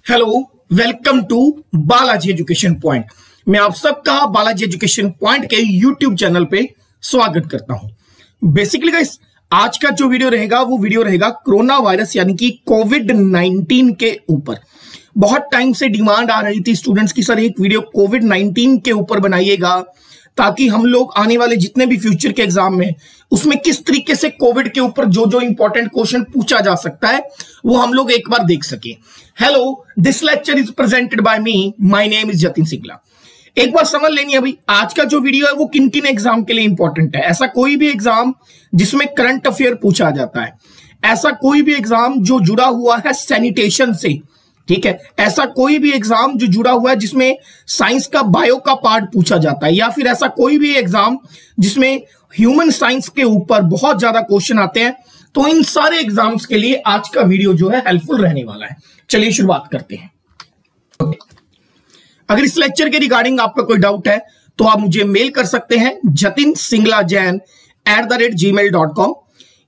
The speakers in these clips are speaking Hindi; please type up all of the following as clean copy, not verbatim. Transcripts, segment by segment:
Hello, welcome to Balaji education point. मैं आप सबका बालाजी एजुकेशन पॉइंट के यूट्यूब चैनल पे स्वागत करता हूं। बेसिकली गाइस, आज का जो वीडियो रहेगा वो वीडियो रहेगा कोरोना वायरस यानी कि कोविड-19 के ऊपर। बहुत टाइम से डिमांड आ रही थी स्टूडेंट्स की, सर एक वीडियो कोविड-19 के ऊपर बनाइएगा ताकि हम लोग आने वाले जितने भी फ्यूचर के एग्जाम में उसमें किस तरीके से कोविड के ऊपर जो जो इंपॉर्टेंट क्वेश्चन पूछा जा सकता है वो हम लोग एक बार देख सके। Hello, this lecture is presented by me, my name is Jatin Singla. एक बार समझ लेनी है भाई, आज का जो वीडियो है वो किन किन एग्जाम के लिए इंपॉर्टेंट है। ऐसा कोई भी एग्जाम जिसमें करंट अफेयर पूछा जाता है, ऐसा कोई भी एग्जाम जो जुड़ा हुआ है सैनिटेशन से, ठीक है, ऐसा कोई भी एग्जाम जो जुड़ा हुआ है जिसमें साइंस का बायो का पार्ट पूछा जाता है, या फिर ऐसा कोई भी एग्जाम जिसमें ह्यूमन साइंस के ऊपर बहुत ज्यादा क्वेश्चन आते हैं, तो इन सारे एग्जाम्स के लिए आज का वीडियो जो है हेल्पफुल रहने वाला है। चलिए शुरुआत करते हैं। अगर इस लेक्चर के रिगार्डिंग आपका कोई डाउट है तो आप मुझे मेल कर सकते हैं jatinsinglajn@gmail.com।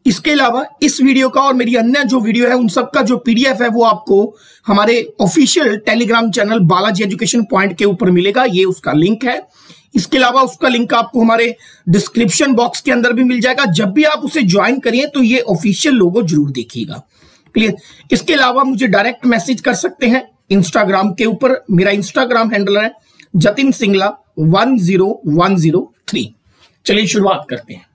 इसके अलावा इस वीडियो का और मेरी अन्य जो वीडियो है उन सबका जो पीडीएफ है वो आपको हमारे official Telegram channel Balaji education point के ऊपर मिलेगा, ये उसका लिंक है। इसके अलावा उसका लिंक आपको हमारे डिस्क्रिप्शन बॉक्स के अंदर भी मिल जाएगा। जब भी आप उसे ज्वाइन करिए तो ये ऑफिशियल लोगो जरूर देखिएगा। क्लियर। इसके अलावा मुझे डायरेक्ट मैसेज कर सकते हैं इंस्टाग्राम के ऊपर। मेरा इंस्टाग्राम हैंडल है जतिन सिंगला 10103। चलिए शुरुआत करते हैं।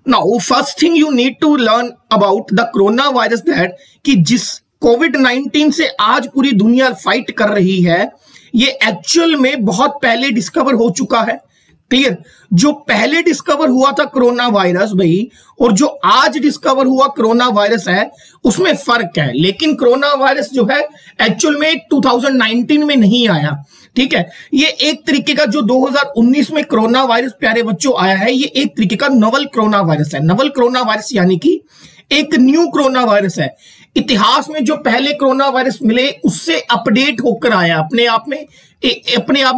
Now, first thing you need to learn about the coronavirus that कि जिस कोविड-19 से आज पूरी दुनिया फाइट कर रही है, ये एक्चुअल में बहुत पहले डिस्कवर हो चुका है। क्लियर। जो पहले डिस्कवर हुआ था कोरोना वायरस भाई, और जो आज डिस्कवर हुआ कोरोना वायरस है उसमें फर्क है। लेकिन कोरोना वायरस जो है एक्चुअल में 2019 में नहीं आया, ठीक है। ये एक तरीके का जो 2019 में कोरोना वायरस प्यारे बच्चों आया है, ये एक तरीके का नोवल कोरोना वायरस है। नोवल कोरोना वायरस यानी कि एक न्यू कोरोना वायरस है। इतिहास में जो पहले कोरोना वायरस मिले उससे अपडेट होकर आया अपने आप में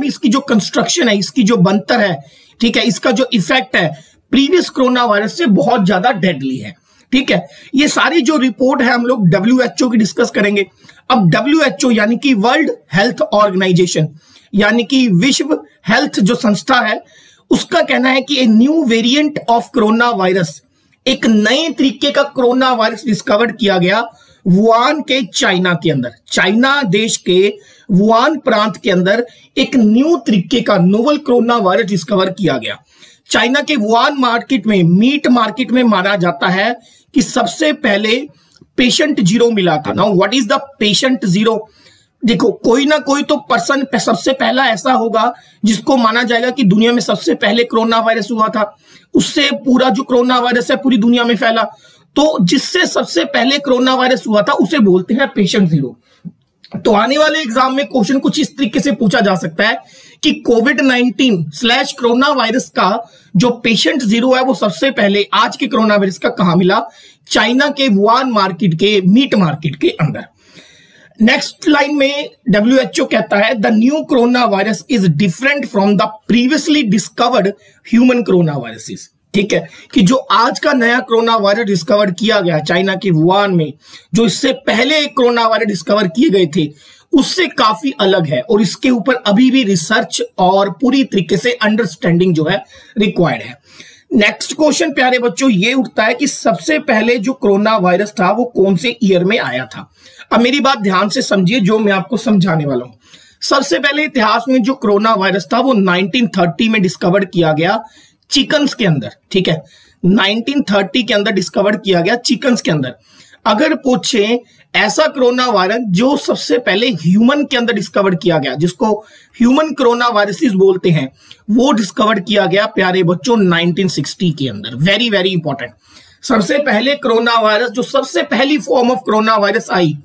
इसकी जो कंस्ट्रक्शन है, इसकी जो बनतर है, ठीक है, इसका जो इफेक्ट है प्रीवियस कोरोना वायरस से बहुत ज्यादा डेडली है, ठीक है। ये सारी जो रिपोर्ट है हम लोग WHO की डिस्कस करेंगे। अब WHO यानी कि वर्ल्ड हेल्थ ऑर्गेनाइजेशन यानी कि विश्व हेल्थ जो संस्था है, उसका कहना है कि a new variant of corona virus, एक नए तरीके का कोरोना वायरस डिस्कवर किया गया वुहान के चाइना के अंदर। चाइना देश के वुहान प्रांत के अंदर एक न्यू तरीके का नोवल कोरोना वायरस डिस्कवर किया गया। चाइना के वुहान मार्केट में, मीट मार्केट में माना जाता है कि सबसे पहले पेशेंट जीरो मिला था। Now what is the patient zero? देखो, कोई ना कोई तो पर्सन सबसे पहला ऐसा होगा जिसको माना जाएगा कि दुनिया में सबसे पहले कोरोना वायरस हुआ था, उससे पूरा जो कोरोना वायरस है पूरी दुनिया में फैला। तो जिससे सबसे पहले कोरोना वायरस हुआ था उसे बोलते हैं पेशेंट जीरो। तो आने वाले एग्जाम में क्वेश्चन कुछ इस तरीके से पूछा जा सकता है कि कोविड-19 कोरोना वायरस का जो पेशेंट जीरो है वो सबसे पहले आज के कोरोना वायरस का कहां मिला? चाइना के वुहान मार्केट के मीट मार्केट के अंदर। नेक्स्ट लाइन में WHO कहता है the new corona virus is different from the previously discovered human corona viruses, ठीक है, कि जो आज का नया कोरोना वायरस डिस्कवर किया गया चाइना के वुहान में, जो इससे पहले एक कोरोना वायरस डिस्कवर किए गए थे उससे काफी अलग है, और इसके ऊपर अभी भी रिसर्च और पूरी तरीके से अंडरस्टैंडिंग जो है रिक्वायर्ड है। नेक्स्ट क्वेश्चन प्यारे बच्चों ये उठता है कि सबसे पहले जो कोरोना वायरस था वो कौन से ईयर में आया था? अब मेरी बात ध्यान से समझिए जो मैं आपको समझाने वाला हूं। सबसे पहले इतिहास में जो कोरोना वायरस था वो 1930 में डिस्कवर किया गया चिकन्स के अंदर, ठीक है, 1930 के अंदर डिस्कवर किया गया चिकन्स के अंदर। अगर पूछे ऐसा कोरोना वायरस जो सबसे पहले ह्यूमन के अंदर डिस्कवर किया गया, जिसको ह्यूमन कोरोना वायरसेस बोलते हैं, वो डिस्कवर किया गया प्यारे बच्चों 1960 के अंदर। Very very important. सबसे पहले कोरोना वायरस, जो सबसे पहली फॉर्म ऑफ कोरोना वायरस आई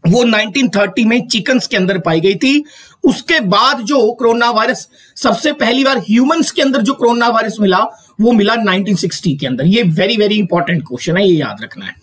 वो 1930 में चिकन्स के अंदर पाई गई थी। उसके बाद जो कोरोना वायरस सबसे पहली बार ह्यूमंस के अंदर जो कोरोना वायरस मिला वो मिला 1960 के अंदर। ये वेरी वेरी इंपॉर्टेंट क्वेश्चन है, ये याद रखना है।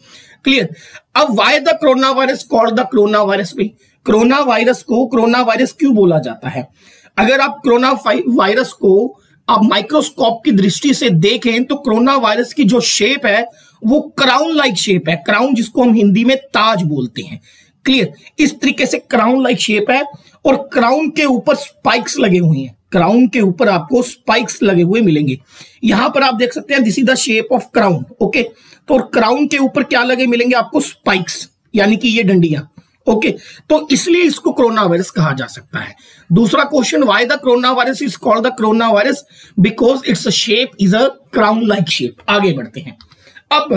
क्लियर। अब why the corona virus called the corona virus? भी कोरोना वायरस को कोरोना वायरस क्यों बोला जाता है? अगर आप कोरोना वायरस को आप माइक्रोस्कोप की दृष्टि से देखें तो कोरोना वायरस की जो शेप है वो क्राउन लाइक शेप है। क्राउन जिसको हम हिंदी में ताज बोलते हैं, क्लियर, इस तरीके से क्राउन लाइक शेप है और क्राउन के ऊपर स्पाइक्स लगे हुए हैं, क्राउन के ऊपर आपको स्पाइक्स लगे हुए मिलेंगे। यहां पर आप देख सकते हैं this is the shape of crown. Okay, तो क्राउन के ऊपर क्या लगे मिलेंगे आपको, स्पाइक्स, यानी कि ये डंडियां। ओके, तो इसलिए इसको कोरोना वायरस कहा जा सकता है। दूसरा question, why the corona virus is called the corona virus, because its shape is a crown like shape. आगे बढ़ते हैं। अब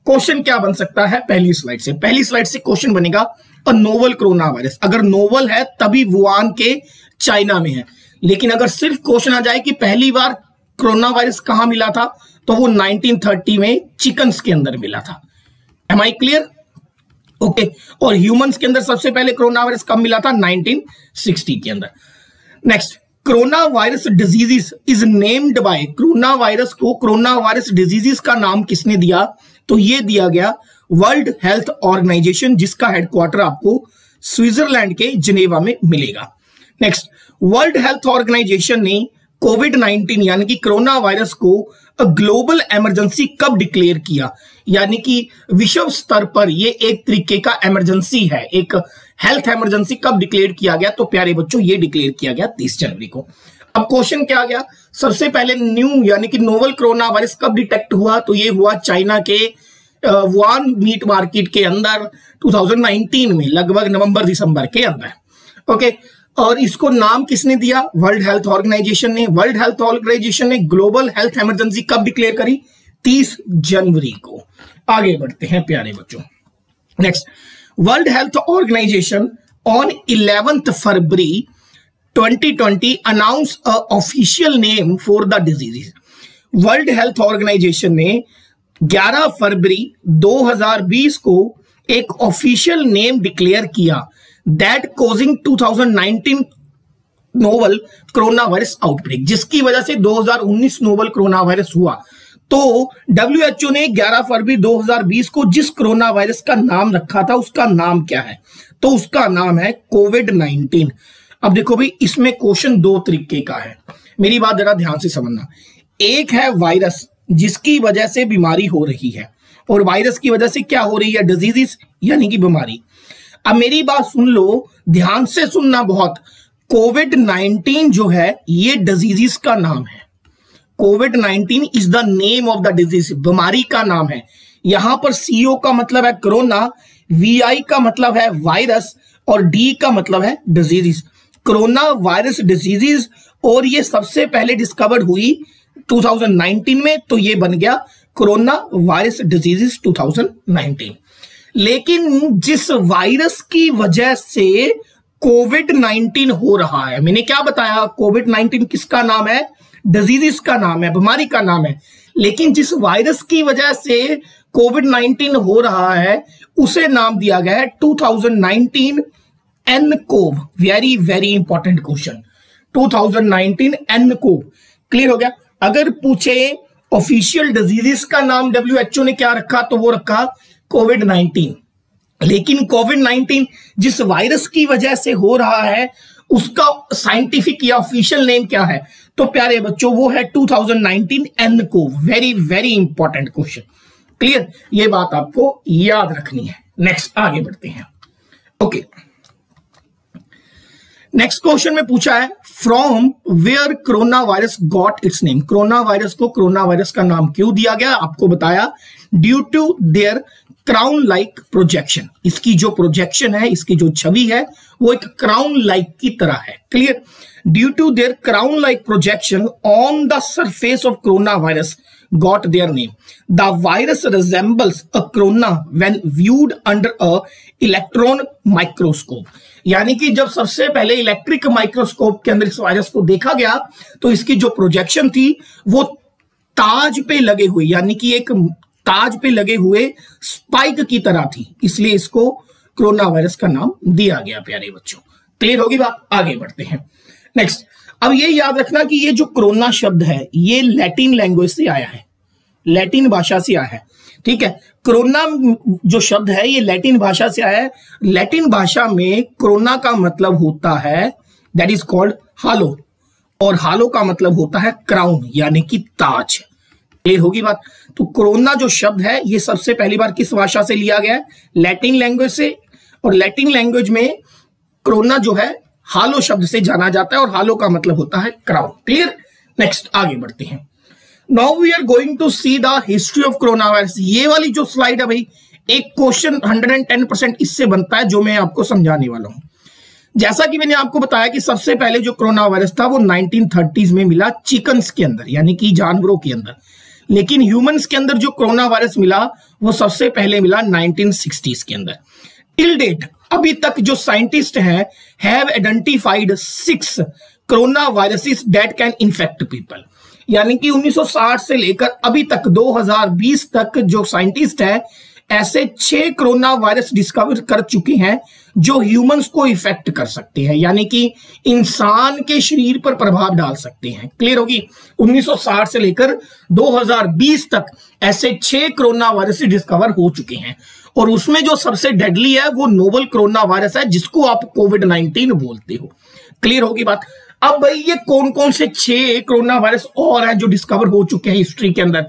क्वेश्चन क्या बन सकता है पहली स्लाइड से, पहली स्लाइड से क्वेश्चन बनेगा अ नोवल कोरोना वायरस। अगर नोवल है तभी वुहान के चाइना में है, लेकिन अगर सिर्फ क्वेश्चन आ जाए कि पहली बार कोरोना वायरस कहां मिला था, तो वो 1930 में चिकन्स के अंदर मिला था। Am I clear? ओके, और ह्यूमंस के अंदर सबसे पहले कोरोना वायरस कब मिला था, 1960 के अंदर। Next, corona virus diseases is named by, corona virus को कोरोना वायरस डिजीजेस का नाम किसने दिया, तो ये दिया गया वर्ल्ड हेल्थ ऑर्गेनाइजेशन, जिसका हेडक्वार्टर आपको स्विट्जरलैंड के जिनेवा में मिलेगा। नेक्स्ट, वर्ल्ड हेल्थ ऑर्गेनाइजेशन ने कोविड-19 यानी कि कोरोना वायरस को ग्लोबल इमरजेंसी कब डिक्लेयर किया, यानी कि विश्व स्तर पर ये एक तरीके का इमरजेंसी है, एक हेल्थ इमरजेंसी कब डिक्लेयर किया गया, तो प्यारे बच्चों ये डिक्लेयर किया गया 30 जनवरी को। अब क्वेश्चन क्या आ गया, सबसे पहले न्यू यानी कि नोवल कोरोना वायरस कब डिटेक्ट हुआ, तो ये हुआ चाइना के वुहान मीट मार्केट के अंदर 2019 में, लगभग नवंबर दिसंबर के अंदर। ओके, और इसको नाम किसने दिया, वर्ल्ड हेल्थ ऑर्गेनाइजेशन ने। वर्ल्ड हेल्थ ऑर्गेनाइजेशन ने ग्लोबल हेल्थ इमरजेंसी कब डिक्लेयर करी, 30 जनवरी को। आगे बढ़ते हैं प्यारे बच्चों। Next, world health organisation on 11 February 2020 announce a official name for the disease. World health organisation ने 11 फरवरी 2020 को एक ऑफिशियल नेम डिक्लेयर किया, that causing 2019 novel corona virus outbreak, जिसकी वजह से 2019 नोवल कोरोना वायरस हुआ। तो WHO ने 11 फरवरी 2020 को जिस कोरोना वायरस का नाम रखा था उसका नाम क्या है, तो उसका नाम है कोविड-19। अब देखो भाई, इसमें क्वेश्चन दो तरीके का है, मेरी बात जरा ध्यान से समझना। एक है वायरस जिसकी वजह से बीमारी हो रही है, और वायरस की वजह से क्या हो रही है, डिजीजेस यानी कि बीमारी। अब मेरी बात सुन लो, ध्यान से सुनना बहुत, कोविड-19 जो है ये डिजीजेस का नाम है। कोविड-19 is the name of the disease, बीमारी का नाम है। यहां पर CO का मतलब है कोरोना, VI का मतलब है वायरस, और D का मतलब है डिजीजेस, कोरोना वायरस डिजीजेस। और ये सबसे पहले डिस्कवर्ड हुई 2019 में, तो ये बन गया कोरोना वायरस डिजीजेस 2019। लेकिन जिस वायरस की वजह से कोविड-19 हो रहा है, मैंने क्या बताया, कोविड-19 किसका नाम है, डिजीजेस का नाम है, बीमारी का नाम है। लेकिन जिस वायरस की वजह से कोविड-19 हो रहा है उसे नाम दिया गया है 2019 nCoV। Very very important question, 2019 nCoV। Clear हो गया? अगर पूछे ऑफिशियल डिजीजेस का नाम WHO ने क्या रखा, तो वो रखा कोविड-19। लेकिन कोविड-19 जिस वायरस की वजह से हो रहा है उसका साइंटिफिक या ऑफिशियल नेम क्या है, तो प्यारे बच्चों वो है 2019 nCoV। Very very important question. Clear, ये बात आपको याद रखनी है। नेक्स्ट आगे बढ़ते हैं। ओके, नेक्स्ट क्वेश्चन में पूछा है from where corona virus got its name. Corona virus को कोरोना वायरस का नाम क्यों दिया गया, आपको बताया due to their crown like projection. इसकी जो प्रोजेक्शन है, इसकी जो छवि है वो एक क्राउन लाइक की तरह है। Clear, due to their crown like projection on the surface of corona virus got their name. The virus resembles a corona when viewed under a electron microscope. यानी कि जब सबसे पहले इलेक्ट्रिक माइक्रोस्कोप के अंदर इस वायरस को देखा गया तो इसकी जो प्रोजेक्शन थी वो ताज पे लगे हुए, यानी कि एक ताज पे लगे हुए स्पाइक की तरह थी, इसलिए इसको कोरोना वायरस का नाम दिया गया। प्यारे बच्चों, क्लियर होगी बात? आगे बढ़ते हैं। नेक्स्ट, अब ये याद रखना कि ये जो कोरोना शब्द है ये लैटिन लैंग्वेज से आया है, लैटिन भाषा से आया है। ठीक है, कोरोना जो शब्द है ये लैटिन भाषा से आया है। लैटिन भाषा में कोरोना का मतलब होता है दैट इज कॉल्ड हालो, और हालो का मतलब होता है क्राउन यानी कि ताज। क्लियर होगी बात? तो कोरोना जो शब्द है ये सबसे पहली बार किस भाषा से लिया गया है? लैटिन लैंग्वेज से, और लैटिन लैंग्वेज में कोरोना जो है हालो शब्द से जाना जाता है और हालो का मतलब होता है क्राउड। क्लियर? नेक्स्ट आगे बढ़ते हैं। Now we are going to see the history of corona virus. ये वाली जो स्लाइड है भाई, एक क्वेश्चन 110% इससे बनता है जो मैं आपको समझाने वाला हूं। जैसा कि मैंने आपको बताया कि सबसे पहले जो कोरोना वायरस था वो 1930s में मिला चिकन्स के अंदर, यानी कि जानवरों के अंदर। लेकिन ह्यूमंस के अंदर जो कोरोना वायरस मिला वो सबसे पहले मिला 1960s के अंदर। टिल डेट अभी तक जो साइंटिस्ट हैं have identified 6 corona viruses that can infect people. यानी कि 1960 से लेकर अभी तक 2020 तक जो साइंटिस्ट हैं ऐसे 6 कोरोना वायरस डिस्कवर कर चुके हैं जो ह्यूमंस को इफेक्ट कर सकते हैं, यानी कि इंसान के शरीर पर प्रभाव डाल सकते हैं। क्लियर होगी? 1960 से लेकर 2020 तक ऐसे 6 कोरोना वायरस डिस्कवर हो चुके हैं और उसमें जो सबसे डेडली है वो नोवल कोरोना वायरस है जिसको आप कोविड-19 बोलते हो। क्लियर होगी बात? अब भाई ये कौन कौन से 6 कोरोना वायरस और हैं जो डिस्कवर हो चुके हैं हिस्ट्री के अंदर?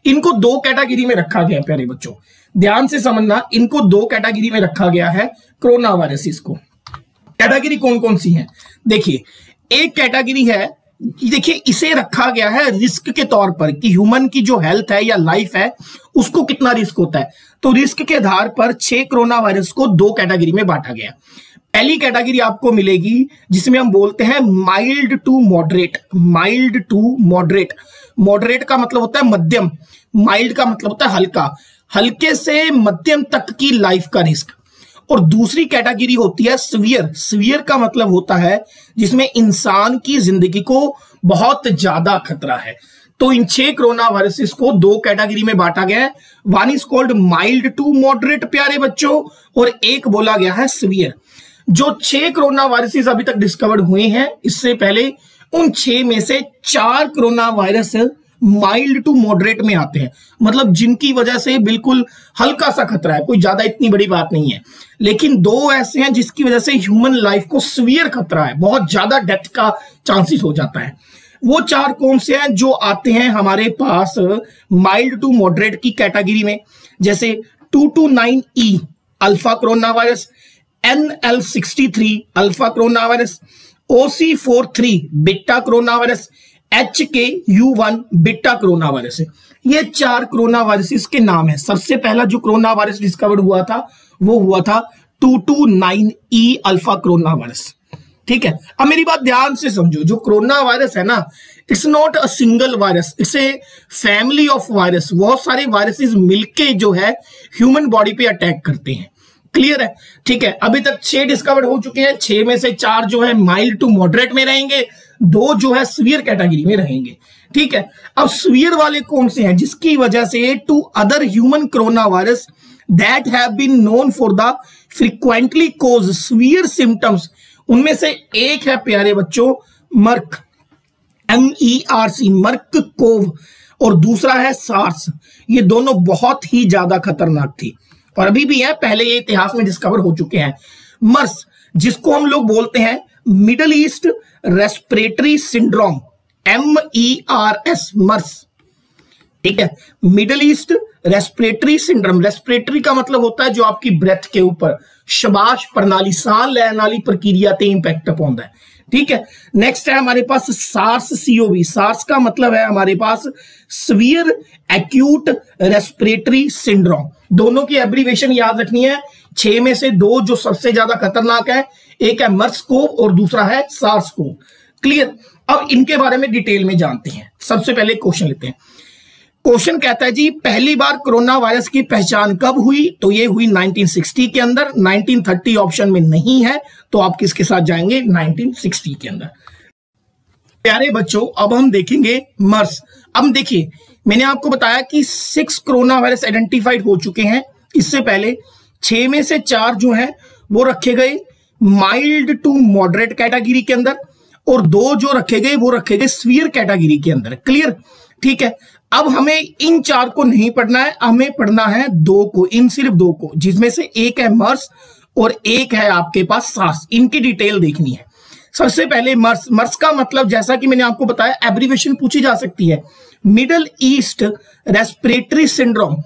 इनको 2 कैटेगरी में रखा गया है प्यारे बच्चों, ध्यान से समझना। इनको 2 कैटेगरी में रखा गया है कोरोना वायरसेस को। कैटेगरी कौन कौन सी है? देखिए, एक कैटेगरी है, देखिए इसे रखा गया है रिस्क के तौर पर कि ह्यूमन की जो हेल्थ है या लाइफ है उसको कितना रिस्क होता है। तो रिस्क के आधार पर 6 कोरोना वायरस को 2 कैटेगरी में बांटा गया। पहली कैटेगरी आपको मिलेगी जिसमें हम बोलते हैं mild to moderate. Mild to moderate, moderate का मतलब होता है मध्यम, माइल्ड का मतलब होता है हल्का, हल्के से मध्यम तक की लाइफ का रिस्क। और दूसरी कैटेगरी होती है सीवियर। सीवियर का मतलब होता है जिसमें इंसान की जिंदगी को बहुत ज्यादा खतरा है। तो इन 6 कोरोना वायरसेस को 2 कैटेगरी में बांटा गया है। One is called mild to moderate प्यारे बच्चों, और एक बोला गया है सीवियर। जो 6 कोरोना वायरसेस अभी तक डिस्कवर्ड हुए हैं इससे पहले, उन 6 में से 4 corona virus mild to moderate में आते हैं, मतलब जिनकी वजह से बिल्कुल हल्का सा खतरा है, कोई ज्यादा इतनी बड़ी बात नहीं है। लेकिन 2 ऐसे हैं जिसकी वजह से ह्यूमन लाइफ को सीवियर खतरा है, बहुत ज्यादा डेथ का चांसेस हो जाता है। वो 4 कौन से हैं जो आते हैं हमारे पास माइल्ड टू मॉडरेट की कैटेगरी में? जैसे 229E alpha corona virus, NL63 alpha corona virus, OC43 beta corona virus, HKU1 beta corona virus है। ये 4 कोरोना वायरसेस के नाम है। सबसे पहला जो कोरोना वायरस डिस्कवर्ड हुआ था वो हुआ था 229E अल्फा कोरोना वायरस। ठीक है, अब मेरी बात ध्यान से समझो। जो कोरोना वायरस है ना, it's not a single virus, it's a family of virus. बहुत सारे वायरसेस मिलके जो है ह्यूमन बॉडी पे अटैक करते हैं। क्लियर है? ठीक है, अभी तक 6 डिस्कवर हो चुके हैं। 6 में से 4 जो है माइल्ड टू मॉडरेट में रहेंगे, 2 जो है सीवियर कैटेगरी में रहेंगे। ठीक है, अब सीवियर वाले कौन से हैं जिसकी वजह से two other human corona virus that have been known for the frequently cause severe symptoms, उनमें से एक है प्यारे बच्चों मर्क, MERC, मर्क कोव, और दूसरा है सार्स। ये दोनों बहुत ही ज्यादा खतरनाक थी और अभी भी है, पहले ये इतिहास में डिस्कवर हो चुके हैं। मर्स, जिसको हम लोग बोलते हैं middle east respiratory syndrome, MERS, मर्स। ठीक है, middle east respiratory syndrome. Respiratory का मतलब होता है जो आपकी ब्रेथ के ऊपर श्वास प्रणाली, सांस लेने वाली प्रक्रिया ते इंपैक्ट पौंदा है। ठीक है, नेक्स्ट है हमारे पास सार्स CoV। सार्स का मतलब है हमारे पास सीवियर एक्यूट रेस्पिरेटरी सिंड्रोम। दोनों की एब्रीवेशन याद रखनी है। 6 में से 2 जो सबसे ज्यादा खतरनाक है, एक है मर्स कोव और दूसरा है सार्स कोव। क्लियर? अब इनके बारे में डिटेल में जानते हैं। सबसे पहले क्वेश्चन लेते हैं। क्वेश्चन कहता है जी, पहली बार कोरोना वायरस की पहचान कब हुई? तो ये हुई 1960 के अंदर। 1930 ऑप्शन में नहीं है, तो आप किसके साथ जाएंगे? 1960 के अंदर। प्यारे बच्चों, अब हम देखेंगे मर्स। अब देखिए, मैंने आपको बताया कि 6 कोरोना वायरस आइडेंटिफाइड हो चुके हैं। इससे पहले 6 में से 4 जो है वो रखे गए माइल्ड टू मॉडरेट कैटेगरी के अंदर, और 2 जो रखे गए वो रखे गए सीवियर कैटेगरी के अंदर। क्लियर? ठीक है, अब हमें इन 4 को नहीं पढ़ना है, हमें पढ़ना है 2 को, इन सिर्फ 2 को, जिसमें से एक है मर्स और एक है आपके पास सार्स। इनकी डिटेल देखनी है। सबसे पहले मर्स। मर्स का मतलब जैसा कि मैंने आपको बताया, एब्रीवेशन पूछी जा सकती है, मिडल ईस्ट रेस्पिरेटरी सिंड्रोम।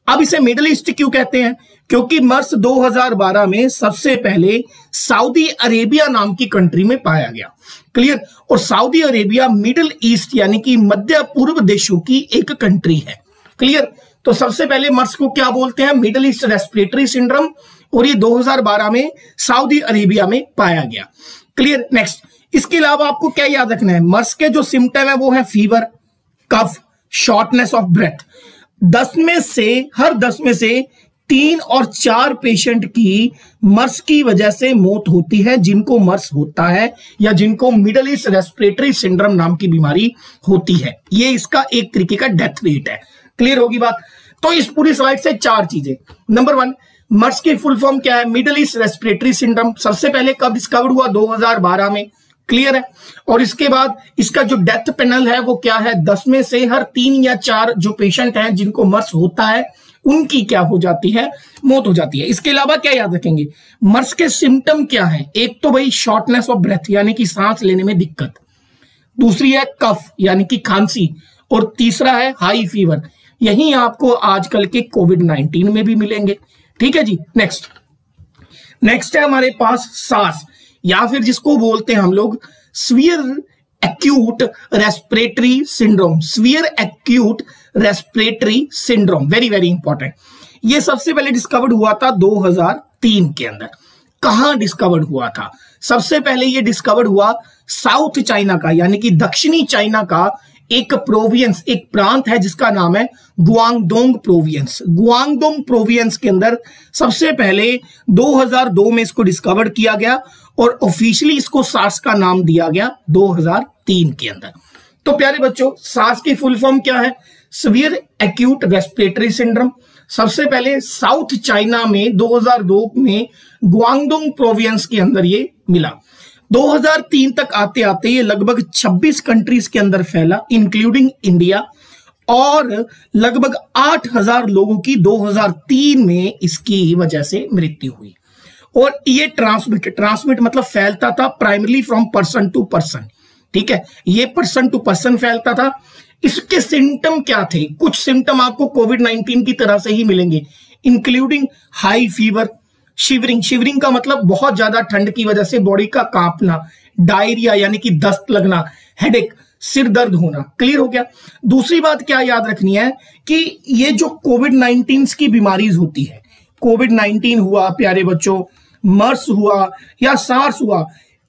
अब इसे मिडल ईस्ट क्यों कहते हैं? क्योंकि मर्स 2012 में सबसे पहले सऊदी अरेबिया नाम की कंट्री में पाया गया। क्लियर। और सऊदी अरेबिया मिडिल ईस्ट यानी कि मध्य पूर्व देशों की एक कंट्री है। क्लियर। तो सबसे पहले मर्स को क्या बोलते हैं? मिडिल ईस्ट रेस्पिरेटरी सिंड्रोम, और ये 2012 में सऊदी अरेबिया में पाया गया। क्लियर। नेक्स्ट, इसके अलावा आपको क्या याद रखना है? मर्स के जो सिम्टम है वो है fever, cough, shortness of breath. हर 10 में से 3 और 4 पेशेंट की मर्स की वजह से मौत होती है, जिनको मर्स होता है या जिनको मिडिल ईस्ट रेस्पिरेटरी सिंड्रोम नाम की बीमारी होती है। ये इसका एक तरीके का डेथ रेट है। क्लियर होगी बात? तो इस पूरी स्लाइड से 4 चीजें। नंबर 1, मर्स की फुल फॉर्म क्या है? Middle East respiratory syndrome. सबसे पहले कब डिस्कवर हुआ? 2012 में। क्लियर है। और इसके बाद इसका जो डेथ पैनल है वो क्या है? 10 में से हर 3 या 4 जो पेशेंट हैं जिनको मर्स होता है उनकी क्या हो जाती है? मौत हो जाती है। इसके अलावा क्या याद रखेंगे? मर्स के सिम्टम क्या है? एक तो भाई शॉर्टनेस ऑफ ब्रेथ यानी कि सांस लेने में दिक्कत, दूसरी है कफ यानी कि खांसी, और तीसरा है हाई फीवर। यही आपको आजकल के कोविड-19 में भी मिलेंगे। ठीक है जी। नेक्स्ट है हमारे पास सार्स, या फिर जिसको बोलते हैं हम लोग severe acute respiratory syndrome. Severe acute respiratory syndrome, very very important. ये सबसे पहले डिस्कवर्ड हुआ था 2003 के अंदर। कहां डिस्कवर्ड हुआ था? सबसे पहले ये डिस्कवर्ड हुआ साउथ चाइना का, यानी कि दक्षिणी चाइना का एक प्रोविंस, एक प्रांत है जिसका नाम है गुआंगडोंग प्रोविंस। गुआंगडोंग प्रोविंस के अंदर सबसे पहले 2002 में इसको डिस्कवर किया गया और ऑफिशियली इसको सार्स का नाम दिया गया 2003 के अंदर। तो प्यारे बच्चों, सार्स की फुल फॉर्म क्या है? Severe acute respiratory syndrome. सबसे पहले साउथ चाइना में 2002 में गुआंगडोंग प्रोविंस के अंदर ये मिला। 2003 तक आते आते ये लगभग 26 कंट्रीज के अंदर फैला, इंक्लूडिंग इंडिया, और लगभग 8000 लोगों की 2003 में इसकी वजह से मृत्यु हुई। और ये ट्रांसमिट मतलब फैलता था primarily from person to person. ठीक है, ये पर्सन टू पर्सन फैलता था। इसके सिम्टम क्या थे? कुछ सिम्टम आपको कोविड-19 की तरह से ही मिलेंगे, इंक्लूडिंग हाई फीवर, शिवरिंग का मतलब बहुत ज्यादा ठंड की वजह से बॉडी का कांपना, डायरिया यानी कि दस्त लगना, हेडेक, सिर दर्द होना। क्लियर हो गया? दूसरी बात क्या याद रखनी है कि ये जो कोविड-19 की बीमारीज होती है, कोविड-19 हुआ प्यारे बच्चों, मर्स हुआ या सार्स हुआ,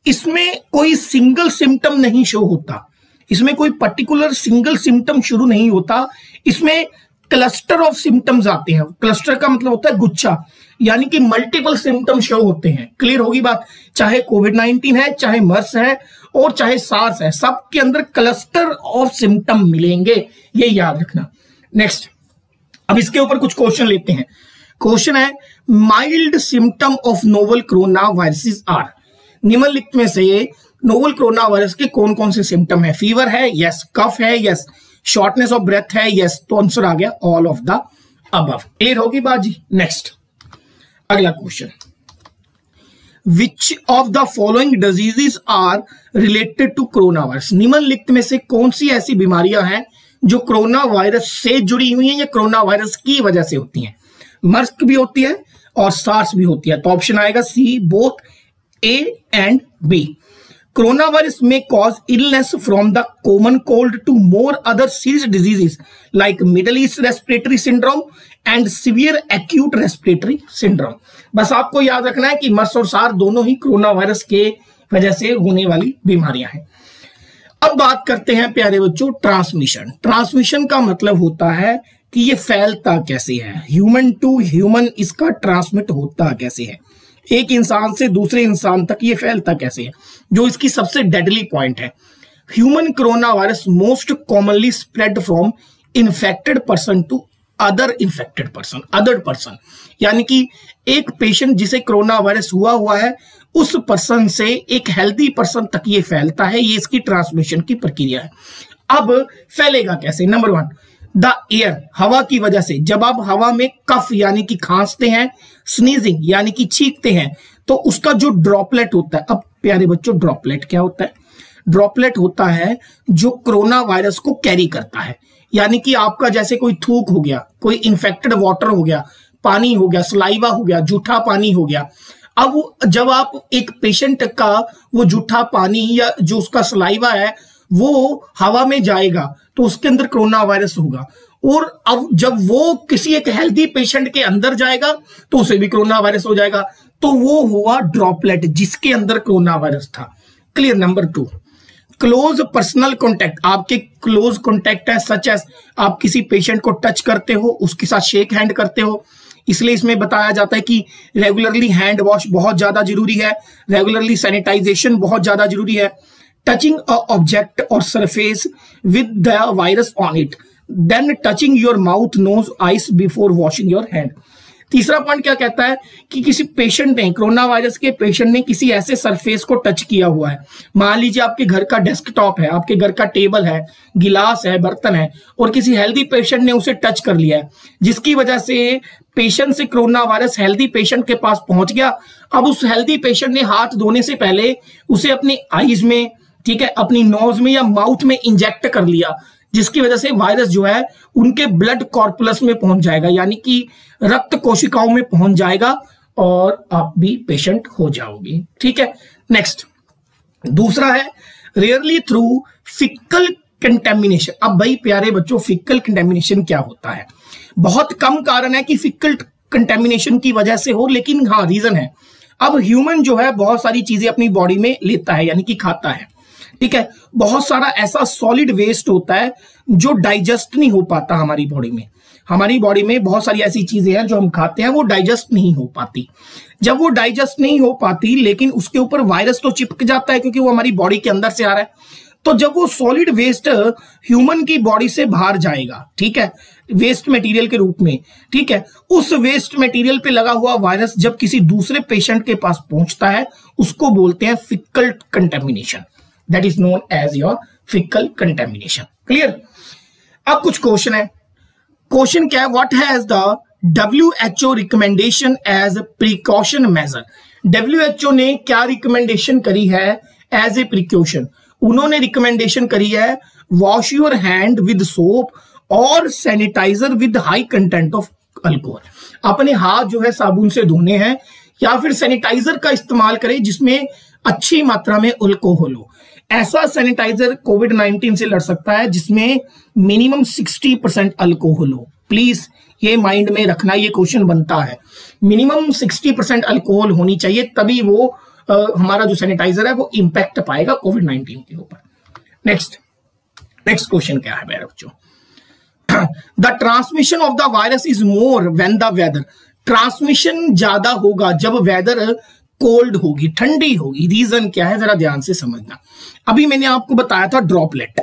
इसमें कोई सिंगल सिम्टम नहीं शो होता, इसमें कोई पर्टिकुलर सिंगल सिम्टम शुरू नहीं होता, इसमें क्लस्टर ऑफ सिम्टम्स आते हैं। क्लस्टर का मतलब होता है गुच्छा, यानी कि मल्टीपल सिम्टम शो होते हैं। क्लियर होगी बात? चाहे कोविड-19 है, चाहे मर्स है और चाहे सार्स है, सबके अंदर क्लस्टर ऑफ सिम्टम मिलेंगे, ये याद रखना। नेक्स्ट, अब इसके ऊपर कुछ क्वेश्चन लेते हैं। क्वेश्चन है, mild symptom of novel corona viruses are. निम्नलिखित में से नोवल कोरोना वायरस के कौन कौन से सिम्टम है? फीवर है, यस। कफ है, यस। शॉर्टनेस ऑफ ब्रेथ है, यस। तो आंसर आ गया all of the above. Clear होगी बात जी? नेक्स्ट, अगला question, which of the following diseases are related to corona virus. निम्नलिखित में से कौन सी ऐसी बीमारियां हैं जो कोरोना वायरस से जुड़ी हुई हैं या कोरोना वायरस की वजह से होती हैं? मर्स भी होती है और सार्स भी होती है। तो ऑप्शन आएगा C, both A and B. Corona virus में cause illness from the common cold to more other serious diseases like Middle East respiratory syndrome and severe acute respiratory syndrome. बस आपको याद रखना है कि मर्स और सार्स दोनों ही कोरोना वायरस के वजह से होने वाली बीमारियां हैं। अब बात करते हैं प्यारे बच्चों ट्रांसमिशन। ट्रांसमिशन का मतलब होता है कि ये फैलता कैसे है, ह्यूमन टू ह्यूमन इसका ट्रांसमिट होता कैसे है, एक इंसान से दूसरे इंसान तक ये फैलता कैसे है, जो इसकी सबसे डेडली पॉइंट है। Human corona virus most commonly spread from infected person to other infected person, other person, यानी कि एक पेशेंट जिसे कोरोना वायरस हुआ है उस पर्सन से एक हेल्दी पर्सन तक ये फैलता है। ये इसकी ट्रांसमिशन की प्रक्रिया है। अब फैलेगा कैसे? नंबर 1, द एयर, हवा की वजह से। जब आप हवा में कफ यानी कि खांसते हैं, स्नीजिंग यानी कि छींकते हैं, तो उसका जो ड्रॉपलेट होता है। अब प्यारे बच्चों, ड्रॉपलेट क्या होता है? ड्रॉपलेट होता है जो कोरोना वायरस को कैरी करता है, यानी कि आपका जैसे कोई थूक हो गया, कोई इन्फेक्टेड वाटर हो गया, पानी हो गया, सलाइवा हो गया, जूठा पानी हो गया। अब जब आप एक पेशेंट का वो जूठा पानी या जो उसका सलाइवा है वो हवा में जाएगा तो उसके अंदर कोरोना वायरस होगा, और अब जब वो किसी एक हेल्दी पेशेंट के अंदर जाएगा तो उसे भी कोरोना वायरस हो जाएगा। तो वो हुआ ड्रॉपलेट जिसके अंदर कोरोना वायरस था। Clear. Number 2, close personal contact. आपके क्लोज कॉन्टैक्ट है, सच एज आप किसी पेशेंट को टच करते हो, उसके साथ शेक हैंड करते हो, इसलिए इसमें बताया जाता है कि रेगुलरली हैंड वॉश बहुत ज्यादा जरूरी है, रेगुलरली सैनिटाइजेशन बहुत ज्यादा जरूरी है। टचिंग अ ऑब्जेक्ट और surface with the virus on it, then touching your mouth, nose, eyes before washing your hand. तीसरा पॉइंट क्या कहता है कि किसी पेशेंट ने, कोरोना वायरस के पेशेंट ने किसी ऐसे सरफेस को टच किया हुआ है, मान लीजिए आपके घर का डेस्कटॉप है, आपके घर का टेबल है, गिलास है, बर्तन है, और किसी हेल्दी पेशेंट ने उसे टच कर लिया है, जिसकी वजह से पेशेंट से कोरोना वायरस हेल्दी पेशेंट के पास पहुंच गया। अब उस हेल्दी पेशेंट ने हाथ धोने से पहले उसे अपनी आईज में, ठीक है, अपनी नोज में या माउथ में इंजेक्ट कर लिया, जिसकी वजह से वायरस जो है उनके ब्लड कॉर्पुलस में पहुंच जाएगा, यानी कि रक्त कोशिकाओं में पहुंच जाएगा और आप भी पेशेंट हो जाओगे। ठीक है। नेक्स्ट, दूसरा है रेयरली थ्रू फिकल कंटेमिनेशन। अब भाई प्यारे बच्चों, फिकल कंटेमिनेशन क्या होता है? बहुत कम कारण है कि फिकल कंटेमिनेशन की वजह से हो, लेकिन हाँ रीजन है। अब ह्यूमन जो है बहुत सारी चीजें अपनी बॉडी में लेता है, यानी कि खाता है, ठीक है। बहुत सारा ऐसा सॉलिड वेस्ट होता है जो डाइजेस्ट नहीं हो पाता हमारी बॉडी में। हमारी बॉडी में बहुत सारी ऐसी चीजें हैं जो हम खाते हैं, वो डाइजेस्ट नहीं हो पाती। जब वो डाइजेस्ट नहीं हो पाती, लेकिन उसके ऊपर वायरस तो चिपक जाता है क्योंकि वो हमारी बॉडी के अंदर से आ रहा है। तो जब वो सॉलिड वेस्ट ह्यूमन की बॉडी से बाहर जाएगा, ठीक है, वेस्ट मटेरियल के रूप में, ठीक है, उस वेस्ट मटेरियल पे लगा हुआ वायरस जब किसी दूसरे पेशेंट के पास पहुंचता है, उसको बोलते हैं faecal contamination. That is known as your faecal contamination. Clear. अब कुछ क्वेश्चन है। क्वेश्चन क्या है? What has the WHO recommendation as precaution measure. WHO ने क्या रिकमेंडेशन करी है एज ए प्रिकॉशन? उन्होंने रिकमेंडेशन करी है wash your hand with soap और sanitiser with high content of alcohol. अपने हाथ जो है साबुन से धोने हैं या फिर सैनिटाइजर का इस्तेमाल करें जिसमें अच्छी मात्रा में अल्कोहल हो। ऐसा सैनिटाइजर कोविड-19 से लड़ सकता है जिसमें मिनिमम 60% अल्कोहल हो। प्लीज ये माइंड में रखना, ये क्वेश्चन बनता है। मिनिमम 60% अल्कोहल होनी चाहिए, तभी वो हमारा जो सैनिटाइजर है वो इंपैक्ट पाएगा कोविड-19 के ऊपर। नेक्स्ट क्वेश्चन क्या है मेरे बच्चों? The transmission of the virus is more when the weather. Transmission ज्यादा होगा जब वेदर कोल्ड होगी, ठंडी होगी। रीजन क्या है जरा ध्यान से समझना। अभी मैंने आपको बताया था ड्रॉपलेट।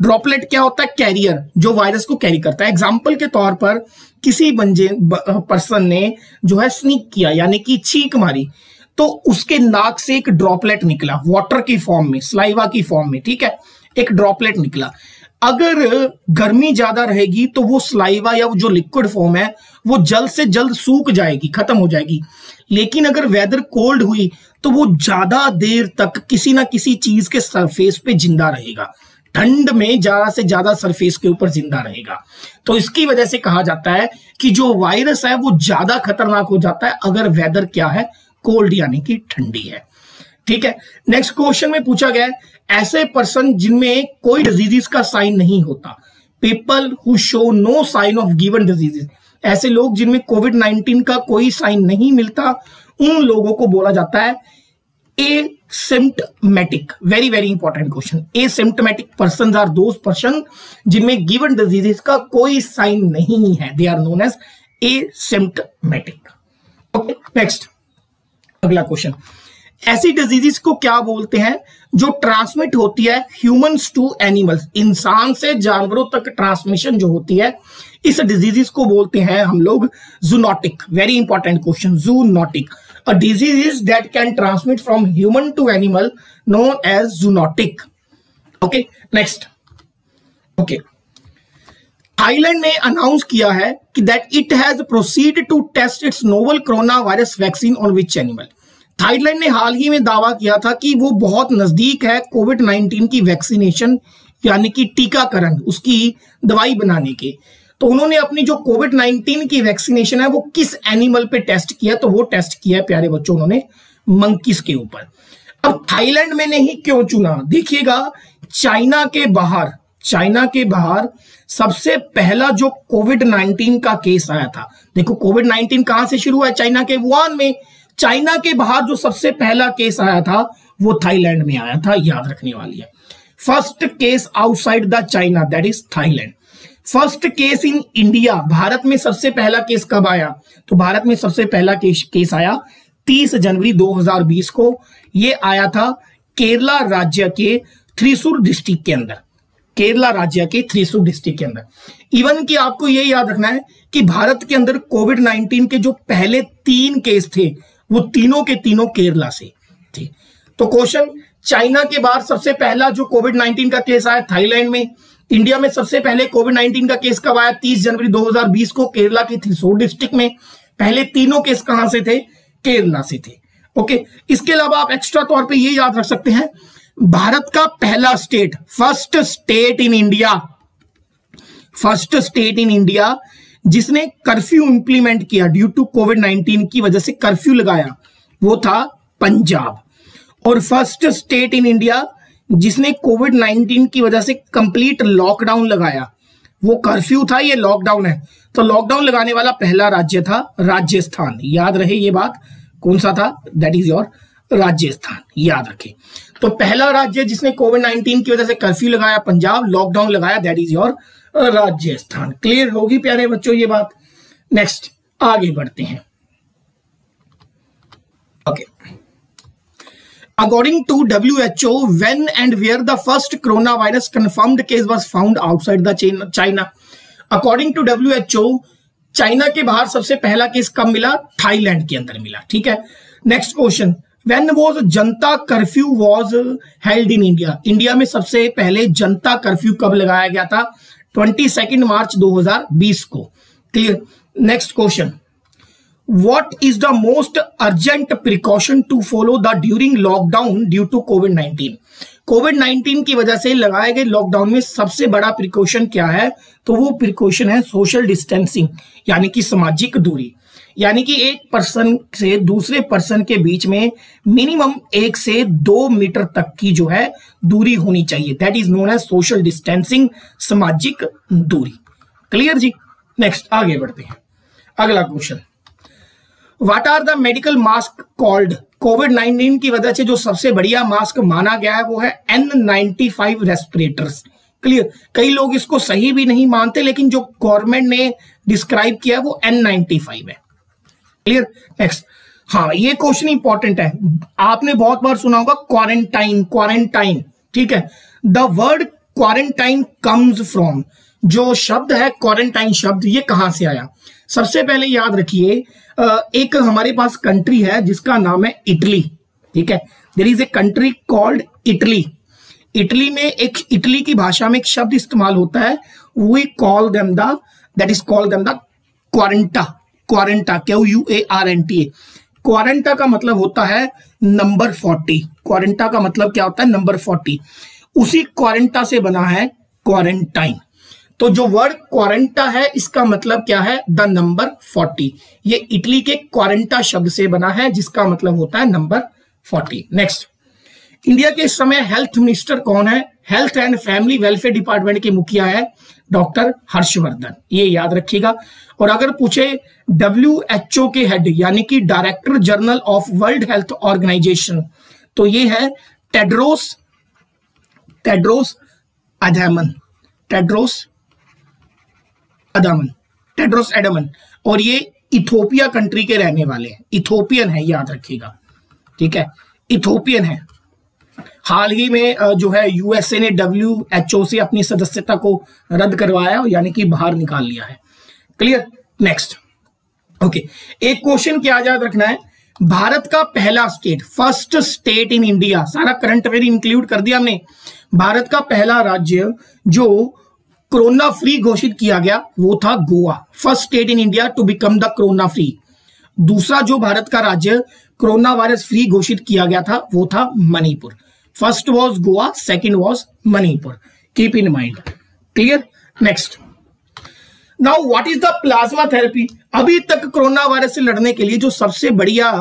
ड्रॉपलेट क्या होता है? कैरियर, जो वायरस को कैरी करता है। एग्जाम्पल के तौर पर किसी पर्सन ने जो है स्नीक किया, यानी कि छींक मारी, तो उसके नाक से एक ड्रॉपलेट निकला वाटर की फॉर्म में, सलाइवा की फॉर्म में, ठीक है, एक ड्रॉपलेट निकला। अगर गर्मी ज्यादा रहेगी तो वो सलाइवा या वो जो लिक्विड फॉर्म है वो जल्द से जल्द सूख जाएगी, खत्म हो जाएगी। लेकिन अगर वेदर कोल्ड हुई तो वो ज्यादा देर तक किसी ना किसी चीज के सरफेस पे जिंदा रहेगा। ठंड में ज्यादा से ज्यादा सरफेस के ऊपर जिंदा रहेगा। तो इसकी वजह से कहा जाता है कि जो वायरस है वो ज्यादा खतरनाक हो जाता है अगर वेदर क्या है? कोल्ड, यानी कि ठंडी है। ठीक है। नेक्स्ट क्वेश्चन में पूछा गया है ऐसे पर्सन जिनमें कोई डिजीज का साइन नहीं होता। People who show no sign of given diseases. ऐसे लोग जिनमें कोविड-19 का कोई साइन नहीं मिलता, उन लोगों को बोला जाता है asymptomatic. Very very important question. Asymptomatic person are those person जिनमें गिवन डिजीजेस का कोई साइन नहीं है, they are known as asymptomatic. Okay, next अगला क्वेश्चन। ऐसी डिजीजेस को क्या बोलते हैं जो ट्रांसमिट होती है ह्यूमंस टू एनिमल्स? इंसान से जानवरों तक ट्रांसमिशन जो होती है, इस डिजीजेस को बोलते हैं हम लोग zoonotic. Very important question, zoonotic. A disease that can transmit from human to animal known as zoonotic. Okay, next. Okay, Thailand ने अनाउंस किया है कि that it has proceed to test its novel corona virus vaccine on which animal. Thailand ने हाल ही में दावा किया था कि वो बहुत नजदीक है कोविड-19 की वैक्सीनेशन, यानी कि टीकाकरण, उसकी दवाई बनाने के। तो उन्होंने अपनी जो कोविड-19 की वैक्सीनेशन है वो किस एनिमल पे टेस्ट किया, तो वो टेस्ट किया है प्यारे बच्चों उन्होंने मंकीज के ऊपर। अब थाईलैंड में नहीं क्यों चुना, देखिएगा चाइना के बाहर सबसे पहला जो कोविड-19 का केस आया था, देखो कोविड-19 कहां से शुरू हुआ है, चाइना के वुहान में। चाइना के बाहर जो सबसे पहला केस आया था वो थाईलैंड में आया था, याद रखने वाली है। First case outside the China, that is Thailand. First case in India, Bharat में सबसे पहला केस कब आया, तो भारत में सबसे पहला केस आया 30 जनवरी 2020 को। ये आया था केरला राज्य के थ्रिसुर डिस्ट्रिक्ट के अंदर, केरला राज्य के थ्रिसुर डिस्ट्रिक्ट के अंदर। इवन कि आपको ये याद रखना है कि भारत के अंदर कोविड-19 के जो पहले 3 केस थे वो तीनों के तीनों केरला से थे। तो क्वेश्चन, चाइना के बाहर सबसे पहला जो कोविड-19 का केस आया थाईलैंड में, इंडिया में सबसे पहले कोविड-19 का केस कब आया, 30 जनवरी 2020 को केरला के थ्रिसुर डिस्ट्रिक्ट में। पहले तीनों केस कहां से थे, केरला से थे। ओके, इसके अलावा आप एक्स्ट्रा तौर पे ये याद रख सकते हैं, भारत का पहला state, first state in India जिसने कर्फ्यू इंप्लीमेंट किया ड्यू टू कोविड-19 की वजह से कर्फ्यू लगाया, वो था पंजाब। और फर्स्ट स्टेट इन इंडिया जिसने कोविड-19 की वजह से कंप्लीट लॉकडाउन लगाया, वो कर्फ्यू था, ये लॉकडाउन है, तो लॉकडाउन लगाने वाला पहला राज्य था राजस्थान। याद रहे ये बात, कौन सा था, दैट इज योर राजस्थान, याद रखें। तो पहला राज्य जिसने कोविड-19 की वजह से कर्फ्यू लगाया पंजाब, लॉकडाउन लगाया, that is your Rajasthan. Clear होगी प्यारे बच्चों ये बात। नेक्स्ट आगे बढ़ते हैं। Okay, according to WHO, when and where the first coronavirus confirmed case was found outside the China? According to WHO, China के बाहर सबसे पहला केस कब मिला, थाईलैंड के अंदर मिला। ठीक है, next question, when was Janata curfew was held in India? India में सबसे पहले जनता कर्फ्यू कब लगाया गया था, 22 मार्च 2020 को। Clear. Next question, what is the most urgent precaution to follow the during lockdown due to कोविड-19? कोविड-19 की वजह से लगाए गए लॉकडाउन में सबसे बड़ा प्रिकॉशन क्या है, तो वो प्रिकॉशन है सोशल डिस्टेंसिंग, यानी कि सामाजिक दूरी। यानी कि एक पर्सन से दूसरे पर्सन के बीच में मिनिमम 1 से 2 मीटर तक की जो है दूरी होनी चाहिए, दैट इज नोन एज सोशल डिस्टेंसिंग, सामाजिक दूरी। क्लियर जी। नेक्स्ट आगे बढ़ते हैं, अगला question, what are the medical mask called? कोविड-19 की वजह से जो सबसे बढ़िया मास्क माना गया है वो है N95 रेस्पिरेटर्स। क्लियर। कई लोग इसको सही भी नहीं मानते, लेकिन जो गवर्नमेंट ने डिस्क्राइब किया वो N95 है। क्लियर। नेक्स्ट, हाँ ये क्वेश्चन इंपॉर्टेंट है, आपने बहुत बार सुना होगा क्वारंटाइन। ठीक है, the word quarantine comes from, जो शब्द है क्वारंटाइन शब्द, ये कहां से आया? सबसे पहले याद रखिए, एक हमारे पास कंट्री है जिसका नाम है इटली। ठीक है, there is a country called Italy. Italy में एक, इटली की भाषा में एक शब्द इस्तेमाल होता है, we call them the, that is call them the quaranta. QUARNTA। Quaranta का मतलब होता है नंबर 40। क्वारंटा का मतलब क्या होता है, नंबर 40। उसी क्वारंटा से बना है क्वारंटाइन। तो जो वर्ड क्वारंटा है इसका मतलब क्या है, द नंबर 40। ये इटली के क्वारंटा शब्द से बना है जिसका मतलब होता है नंबर 40। नेक्स्ट, इंडिया के इस समय हेल्थ मिनिस्टर कौन है? Health and family welfare department के मुखिया है डॉक्टर हर्षवर्धन, ये याद रखिएगा। और अगर पूछे WHO के हेड यानी कि director general of World health Organization, तो ये है टेड्रोस एडमन, और ये इथोपिया कंट्री के रहने वाले हैं, इथोपियन है, याद रखिएगा। ठीक है, इथोपियन है। हाल ही में जो है USA ने WHO से अपनी सदस्यता को रद्द करवाया, यानी कि बाहर निकाल लिया है। क्लियर। नेक्स्ट, ओके, एक क्वेश्चन क्या याद रखना है, भारत का पहला state, first state in India, सारा करंट अफेयर इंक्लूड कर दिया हमने। भारत का पहला राज्य जो कोरोना फ्री घोषित किया गया वो था Goa, first state in India to become the corona free. दूसरा जो भारत का राज्य कोरोना वायरस फ्री घोषित किया गया था वो था Manipur. First was Goa, second was Manipur, keep in mind. Clear. Next, now what is the plasma therapy? अभी तक कोरोना वायरस से लड़ने के लिए जो सबसे बढ़िया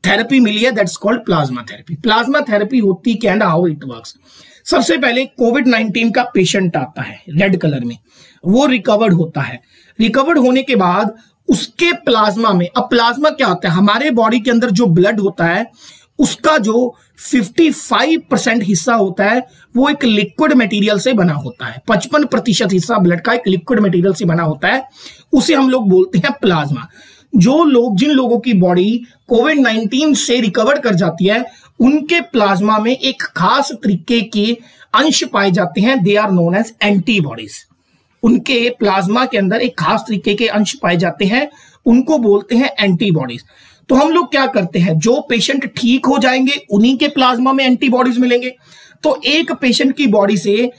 थेरेपी मिली है that's called plasma therapy. Plasma therapy होती क्या एंड हाउ इट वर्क्स? सबसे पहले कोविड-19 का पेशेंट आता है रेड कलर में, वो रिकवर्ड होता है। रिकवर्ड होने के बाद उसके प्लाज्मा में, अब प्लाज्मा क्या होता है? हमारे बॉडी के अंदर जो ब्लड होता है उसका जो 55% हिस्सा होता है वो एक लिक्विड मटेरियल से बना होता है। 55% हिस्सा ब्लड का एक लिक्विड मटेरियल से बना होता है, उसे हम लोग बोलते हैं प्लाज्मा। जिन लोगों की बॉडी कोविड-19 से रिकवर कर जाती है उनके प्लाज्मा में एक खास तरीके के अंश पाए जाते हैं, they are known as antibodies. उनके प्लाज्मा के अंदर एक खास तरीके के अंश पाए जाते हैं, उनको बोलते हैं एंटीबॉडीज। तो हम लोग क्या करते हैं, जो पेशेंट ठीक हो जाएंगे उन्हीं के प्लाज्मा में एंटीबॉडीज मिलेंगे। तो एक पेशेंट की बॉडी से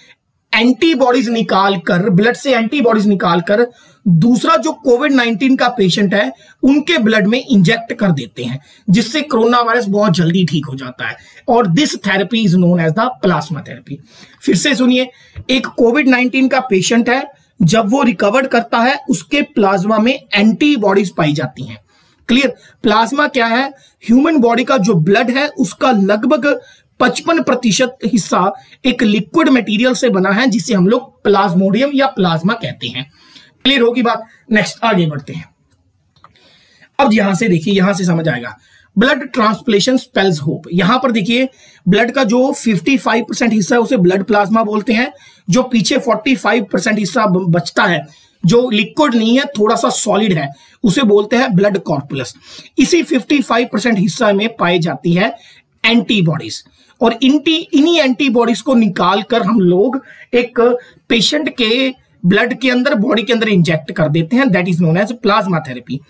एंटीबॉडीज निकालकर, ब्लड से एंटीबॉडीज निकालकर दूसरा जो कोविड-19 का पेशेंट है उनके ब्लड में इंजेक्ट कर देते हैं, जिससे कोरोना वायरस बहुत जल्दी ठीक हो जाता है। और this therapy is known as the plasma therapy. फिर से सुनिए, एक कोविड-19 का पेशेंट है, जब वो रिकवर करता है उसके प्लाज्मा में एंटीबॉडीज पाई जाती हैं। क्लियर? प्लाज्मा क्या है? ह्यूमन बॉडी का जो ब्लड है उसका लगभग 55% हिस्सा एक लिक्विड मटेरियल से बना है, जिसे हम लोग प्लाज्मोडियम या प्लाज्मा कहते हैं। क्लियर होगी बात? नेक्स्ट आगे बढ़ते हैं। अब यहां से देखिए, यहां से समझ आएगा। Blood transplantation spells hope. यहां पर देखिए, ब्लड का जो 55% हिस्सा है उसे ब्लड प्लाज्मा बोलते हैं। जो पीछे 45% हिस्सा बचता है, जो लिक्विड नहीं है, थोड़ा सा सॉलिड है, उसे बोलते हैं ब्लड कॉर्पुलस। इसी 55% हिस्सा में पाई जाती है एंटीबॉडीज, और इन्हीं एंटीबॉडीज को निकालकर हम लोग एक पेशेंट के ब्लड के अंदर, बॉडी के अंदर इंजेक्ट कर देते हैं, that is known as plasma therapy.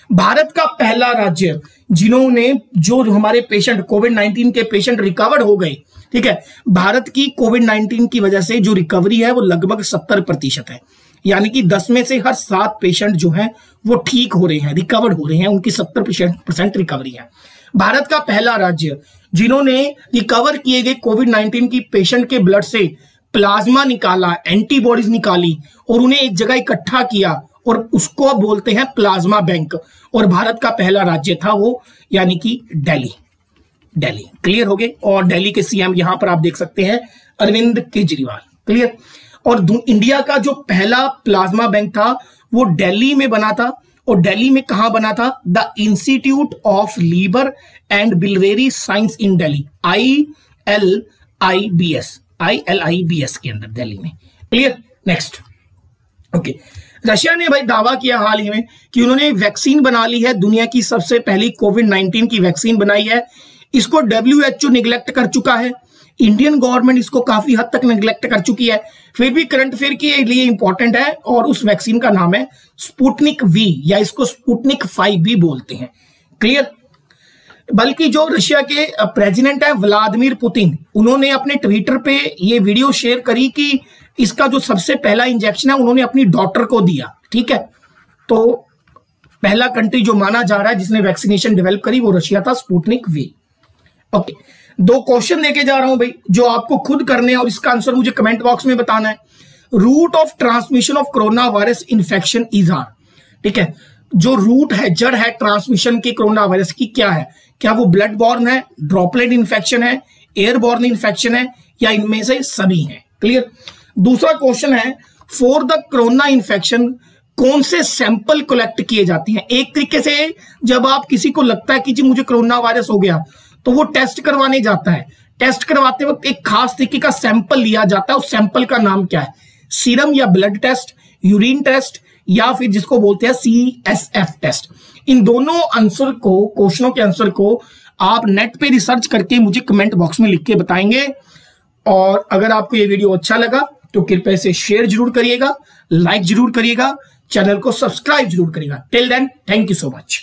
Bharat का पहला राज्य जिन्होंने, जो हमारे पेशेंट कोविड-19 के पेशेंट रिकवर्ड हो गए, ठीक है, भारत की कोविड-19 की वजह से जो रिकवरी है वो लगभग 70% है। यानी कि 10 में से हर 7 पेशेंट जो हैं वो ठीक हो रहे हैं, रिकवर्ड हो रहे हैं, उनकी 70% रिकवरी है। भारत का पहला राज्य जिन्होंने रिकवर किए गए कोविड-19 की पेशेंट के ब्लड से प्लाज्मा निकाला, एंटीबॉडीज निकाली और उन्हें एक जगह इकट्ठा किया, और उसको बोलते हैं प्लाज्मा बैंक। और भारत का पहला राज्य था वो, यानी कि दिल्ली। क्लियर हो गए? और दिल्ली के सीएम यहां पर आप देख सकते हैं अरविंद केजरीवाल। क्लियर? और इंडिया का जो पहला प्लाज्मा बैंक था वो दिल्ली में बना था। और दिल्ली में कहां बना था? The institute of liver and biliary science in Delhi, ILIBS के अंदर, दिल्ली में। क्लियर? Next, okay. रशिया ने भाई दावा किया हाल ही में कि उन्होंने वैक्सीन बना ली है, दुनिया की सबसे पहली कोविड-19 की वैक्सीन बनाई है। इसको WHO निगलेक्ट कर चुका है, इंडियन गवर्नमेंट इसको काफी हद तक निगलेक्ट कर चुकी है, फिर भी करंट अफेयर के लिए इंपॉर्टेंट है। और उस वैक्सीन का नाम है स्पुतनिक V, या इसको स्पुतनिक 5 भी बोलते हैं। क्लियर? बल्कि जो रशिया के प्रेसिडेंट है व्लादिमीर पुतिन, उन्होंने अपने ट्विटर पे ये वीडियो शेयर करी कि इसका जो सबसे पहला इंजेक्शन है उन्होंने अपनी डॉटर को दिया। ठीक है, तो पहला कंट्री जो माना जा रहा है जिसने वैक्सीनेशन डेवलप करी वो रशिया था, स्पुतनिक V। ओके, 2 क्वेश्चन लेके जा रहा हूं भाई, जो आपको खुद करने हैं और इसका आंसर मुझे कमेंट बॉक्स में बताना है। Route of transmission of corona virus infection is are. ठीक है, जो रूट है, जड़ है ट्रांसमिशन की कोरोना वायरस की, क्या है? क्या वो ब्लड बॉर्न है, ड्रॉपलेट इन्फेक्शन है, एयरबॉर्न इन्फेक्शन है, या इनमें से सभी हैं? क्लियर? दूसरा क्वेश्चन है, फॉर द कोरोना इन्फेक्शन कौन से सैंपल कलेक्ट किए जाते हैं? एक तरीके से जब आप किसी को लगता है कि जी मुझे कोरोना वायरस हो गया, तो वो टेस्ट करवाने जाता है। टेस्ट करवाते वक्त एक खास तरीके का सैंपल लिया जाता है, उस सैंपल का नाम क्या है? सीरम या ब्लड टेस्ट, यूरिन टेस्ट, या फिर जिसको बोलते हैं CSF टेस्ट। इन दोनों आंसर को, क्वेश्चनों के आंसर को आप नेट पे रिसर्च करके मुझे कमेंट बॉक्स में लिख के बताएंगे। और अगर आपको ये वीडियो अच्छा लगा तो कृपया से शेयर जरूर करिएगा, लाइक जरूर करिएगा, चैनल को सब्सक्राइब जरूर करिएगा। Till then, thank you so much.